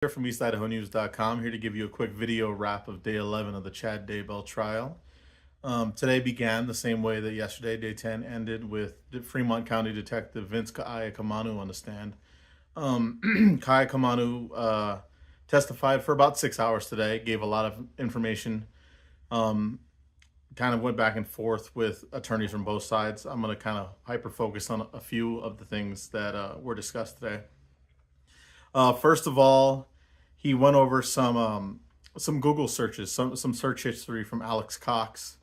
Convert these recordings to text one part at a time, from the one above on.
Here from EastIdahoNews.com, here to give you a quick video wrap of day 11 of the Chad Daybell trial. Today began the same way that yesterday, day 10, ended with Fremont County Detective Vince Kaaiakamanu on the stand. Kaaiakamanu testified for about 6 hours today, gave a lot of information, kind of went back and forth with attorneys from both sides. I'm going to kind of hyper-focus on a few of the things that were discussed today. First of all, he went over some Google searches, some search history from Alex Cox.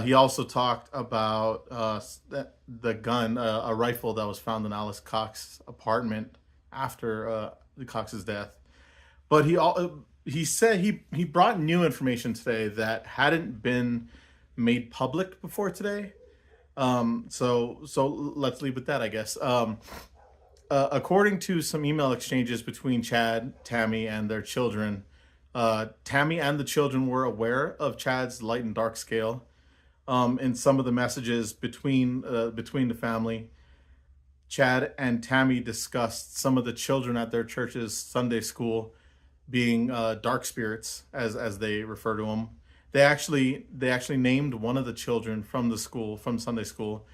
He also talked about the gun, a rifle that was found in Alex Cox's apartment after Cox's death. But he said he brought new information today that hadn't been made public before today. So let's leave with that, I guess. According to some email exchanges between Chad, Tammy, and their children, Tammy and the children were aware of Chad's light and dark scale. In some of the messages between the family, Chad and Tammy discussed some of the children at their church's Sunday school being dark spirits, as they refer to them. They actually named one of the children from the school, from Sunday school,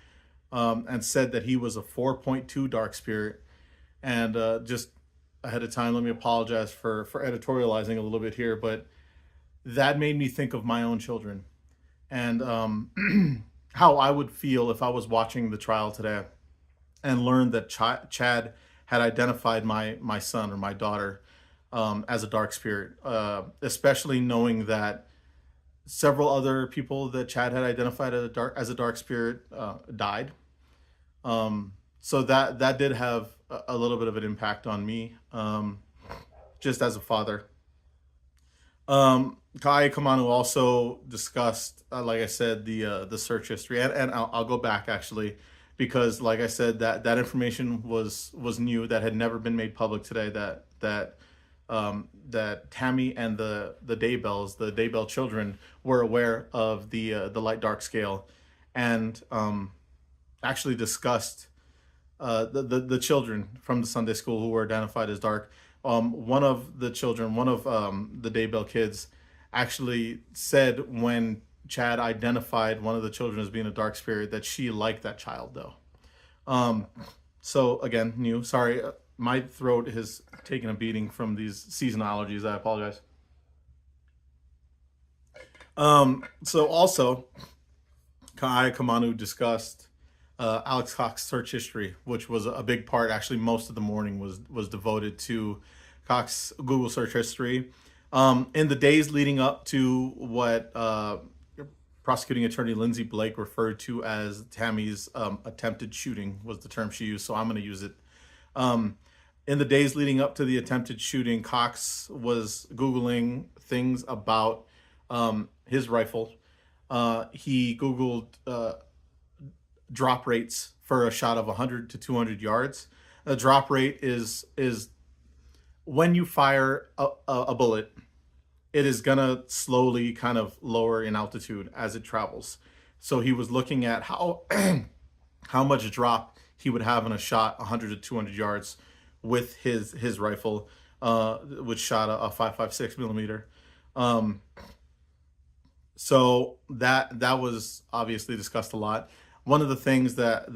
and said that he was a 4.2 dark spirit. And just ahead of time, let me apologize for editorializing a little bit here, but that made me think of my own children and how I would feel if I was watching the trial today and learned that Chad had identified my son or my daughter as a dark spirit, especially knowing that several other people that Chad had identified as a dark spirit died. So that did have a little bit of an impact on me, just as a father. Kaaiakamanu also discussed, like I said, the search history, and I'll go back actually, because like I said, that information was new, that had never been made public today. That Tammy and the Daybells, the Daybell children, were aware of the light dark scale, and actually discussed the children from the Sunday school who were identified as dark. One of the children, one of the Daybell kids, actually said when Chad identified one of the children as being a dark spirit that she liked that child, though. So again, new. Sorry, my throat has taken a beating from these season allergies. I apologize. So also, Kaaiakamanu discussed Alex Cox's search history, which was a big part. Actually, most of the morning was devoted to Cox's Google search history. In the days leading up to what prosecuting attorney Lindsay Blake referred to as Tammy's attempted shooting was the term she used, so I'm going to use it. In the days leading up to the attempted shooting, Cox was Googling things about his rifle. He Googled drop rates for a shot of 100 to 200 yards. The drop rate is when you fire a bullet, it is gonna slowly kind of lower in altitude as it travels. So he was looking at how how much drop he would have in a shot 100 to 200 yards with his rifle, which shot a 5.56 millimeter. So that was obviously discussed a lot. One of the things that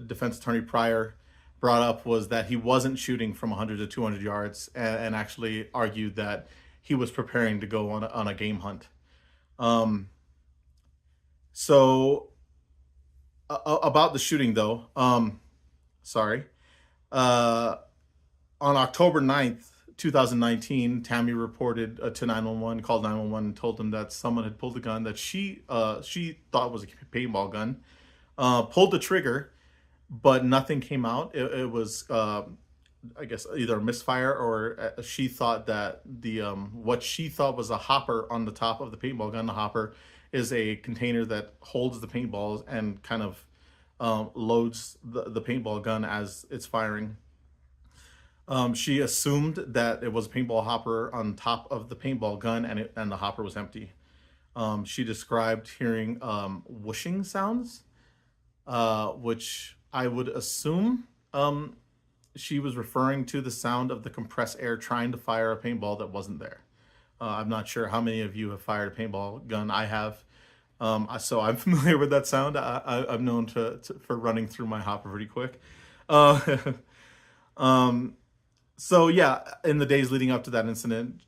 defense attorney Pryor brought up was that he wasn't shooting from 100 to 200 yards, and actually argued that he was preparing to go on a game hunt. So about the shooting, though, sorry. On October 9th, 2019, Tammy reported to 911, called 911, and told them that someone had pulled a gun that she thought was a paintball gun, pulled the trigger, but nothing came out. It was, I guess, either a misfire, or she thought that what she thought was a hopper on the top of the paintball gun. The hopper is a container that holds the paintballs and kind of loads the paintball gun as it's firing. She assumed that it was a paintball hopper on top of the paintball gun, and the hopper was empty. She described hearing whooshing sounds, which I would assume she was referring to the sound of the compressed air trying to fire a paintball that wasn't there. I'm not sure how many of you have fired a paintball gun. I have. So I'm familiar with that sound. I'm known for running through my hopper pretty quick. Uh, so yeah, in the days leading up to that incident,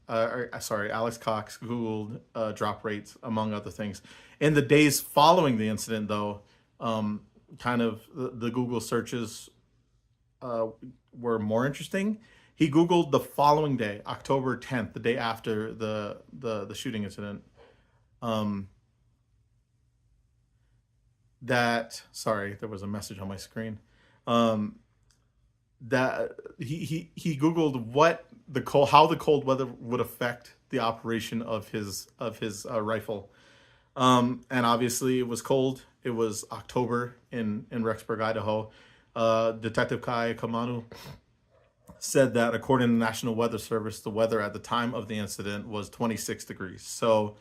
Alex Cox Googled drop rates, among other things. In the days following the incident, though, kind of the Google searches were more interesting. He Googled the following day, October 10th, the day after the shooting incident. There was a message on my screen. That he Googled how the cold weather would affect the operation of his rifle. And obviously it was cold. It was October in Rexburg, Idaho. Detective Kaaiakamanu said that according to the National Weather Service, the weather at the time of the incident was 26 degrees. So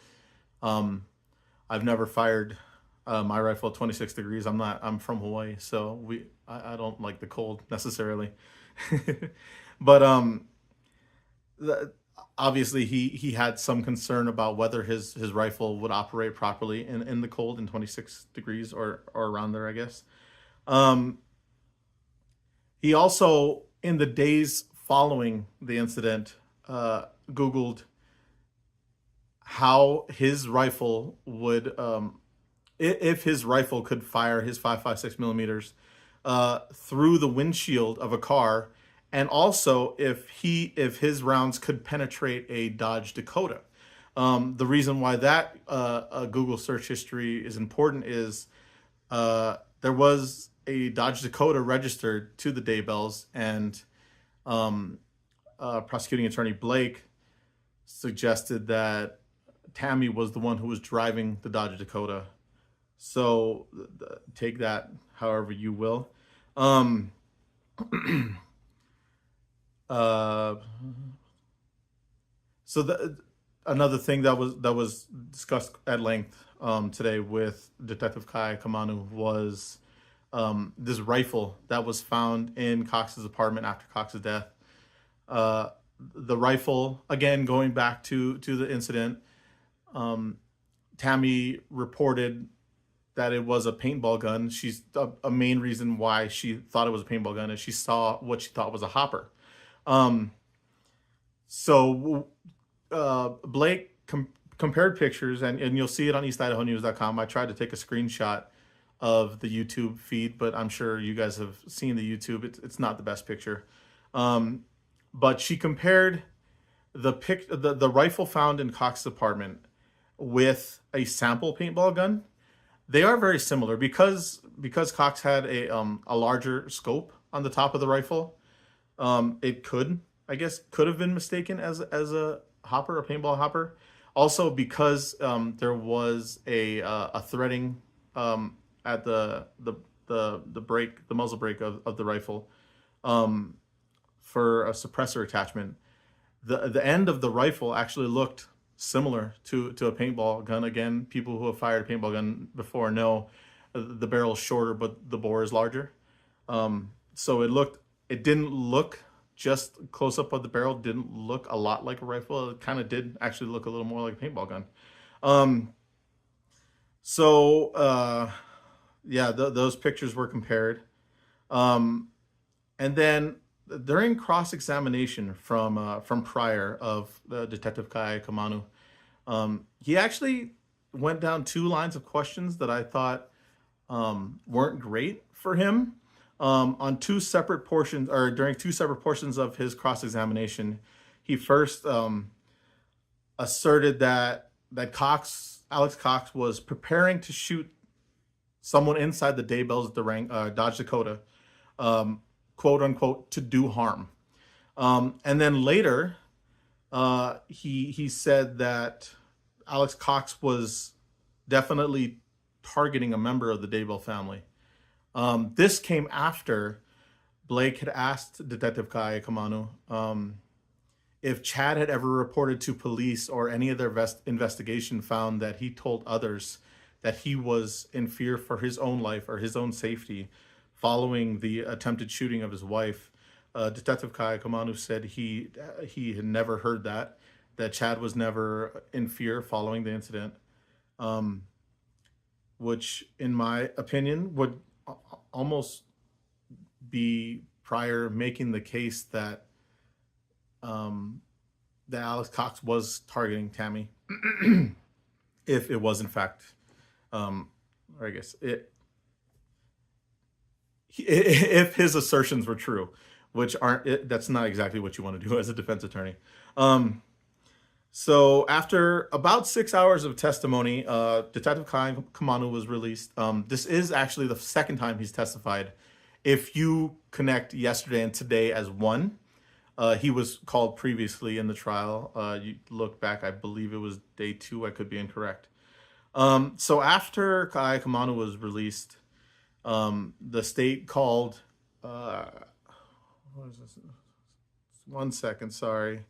I've never fired my rifle at 26 degrees. I'm from Hawaii, so I don't like the cold necessarily. But obviously he had some concern about whether his rifle would operate properly in the cold in 26 degrees or around there, I guess. He also, in the days following the incident, Googled how his rifle would, if his rifle could fire his 5.56 millimeters through the windshield of a car, and also if his rounds could penetrate a Dodge Dakota. The reason why that Google search history is important is there was a Dodge Dakota registered to the Daybells, and prosecuting attorney Blake suggested that Tammy was the one who was driving the Dodge Dakota. So take that however you will. Another thing that was discussed at length today with Detective Kaaiakamanu was this rifle that was found in Cox's apartment after Cox's death. The rifle, again, going back to the incident, Tammy reported that it was a paintball gun. She's a main reason why she thought it was a paintball gun is she saw what she thought was a hopper. Blake compared pictures, and you'll see it on eastidahonews.com. I tried to take a screenshot of the YouTube feed, but I'm sure you guys have seen the YouTube. It's not the best picture. But she compared the rifle found in Cox's apartment with a sample paintball gun. They are very similar because Cox had a larger scope on the top of the rifle. It could have been mistaken as a hopper, a paintball hopper. Also, because there was a threading at the brake, the muzzle brake of the rifle, for a suppressor attachment. The end of the rifle actually looked similar to a paintball gun. Again, people who have fired a paintball gun before know the barrel is shorter, but the bore is larger. So it didn't look, just close up of the barrel didn't look a lot like a rifle. It kind of did actually look a little more like a paintball gun. Those pictures were compared. And then during cross-examination from Pryor of Detective Kaaiakamanu, he actually went down two lines of questions that I thought weren't great for him. On two separate portions, or during two separate portions of his cross-examination, he first asserted that Alex Cox was preparing to shoot someone inside the Daybells at the Dodge Dakota, quote unquote, to do harm. And then later, he said that Alex Cox was definitely targeting a member of the Daybell family. This came after Blake had asked Detective Kaaiakamanu if Chad had ever reported to police or any of their investigation found that he told others that he was in fear for his own life or his own safety following the attempted shooting of his wife. Detective Kaaiakamanu said he had never heard that Chad was never in fear following the incident, which, in my opinion, would almost be prior making the case that that Alex Cox was targeting Tammy, if it was in fact, or I guess if his assertions were true, which aren't. That's not exactly what you want to do as a defense attorney. So after about 6 hours of testimony, Detective Kaaiakamanu was released. This is actually the second time he's testified. If you connect yesterday and today as one, he was called previously in the trial. You look back, I believe it was day 2. I could be incorrect. So after Kaaiakamanu was released, the state called. What is this? 1 second, sorry.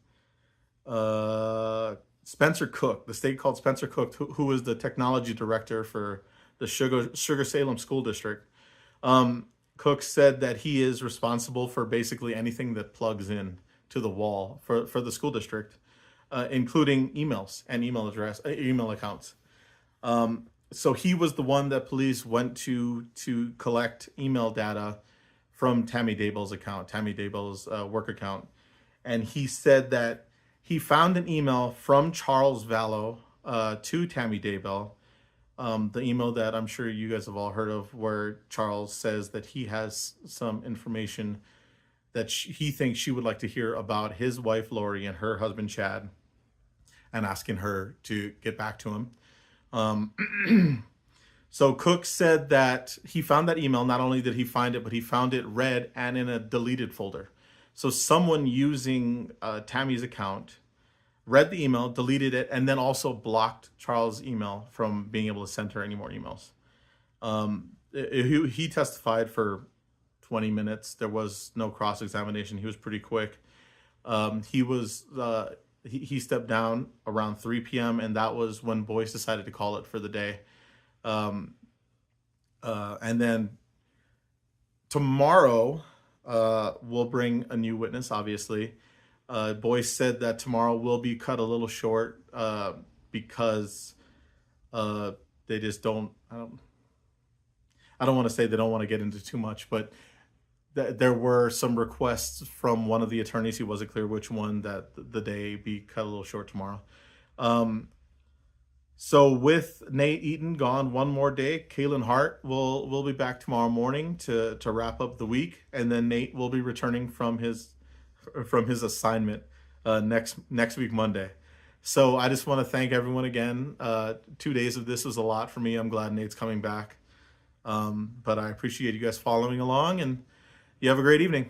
Spencer Cook. The state called Spencer Cook, who is the technology director for the Sugar Salem School District. Cook said that he is responsible for basically anything that plugs in to the wall for the school district, including emails and email accounts. So he was the one that police went to collect email data from Tammy Daybell's account, Tammy Daybell's work account. And he said that he found an email from Charles Vallow to Tammy Daybell, the email that I'm sure you guys have all heard of, where Charles says that he has some information that he thinks she would like to hear about his wife, Lori, and her husband, Chad, and asking her to get back to him. So Cook said that he found that email. Not only did he find it, but he found it read and in a deleted folder. So someone using Tammy's account read the email, deleted it, and then also blocked Charles' email from being able to send her any more emails. He testified for 20 minutes. There was no cross-examination. He was pretty quick. He stepped down around 3 p.m., and that was when Boyce decided to call it for the day. And then tomorrow, we'll bring a new witness, obviously. Boyce said that tomorrow will be cut a little short because they just don't. I don't want to say they don't want to get into too much, but there were some requests from one of the attorneys. He wasn't clear which one, that the day be cut a little short tomorrow. So with Nate Eaton gone one more day, Kalen Hart will be back tomorrow morning to wrap up the week, and then Nate will be returning from his assignment next week, Monday. So I just want to thank everyone again. 2 days of this was a lot for me. I'm glad Nate's coming back. But I appreciate you guys following along, and you have a great evening.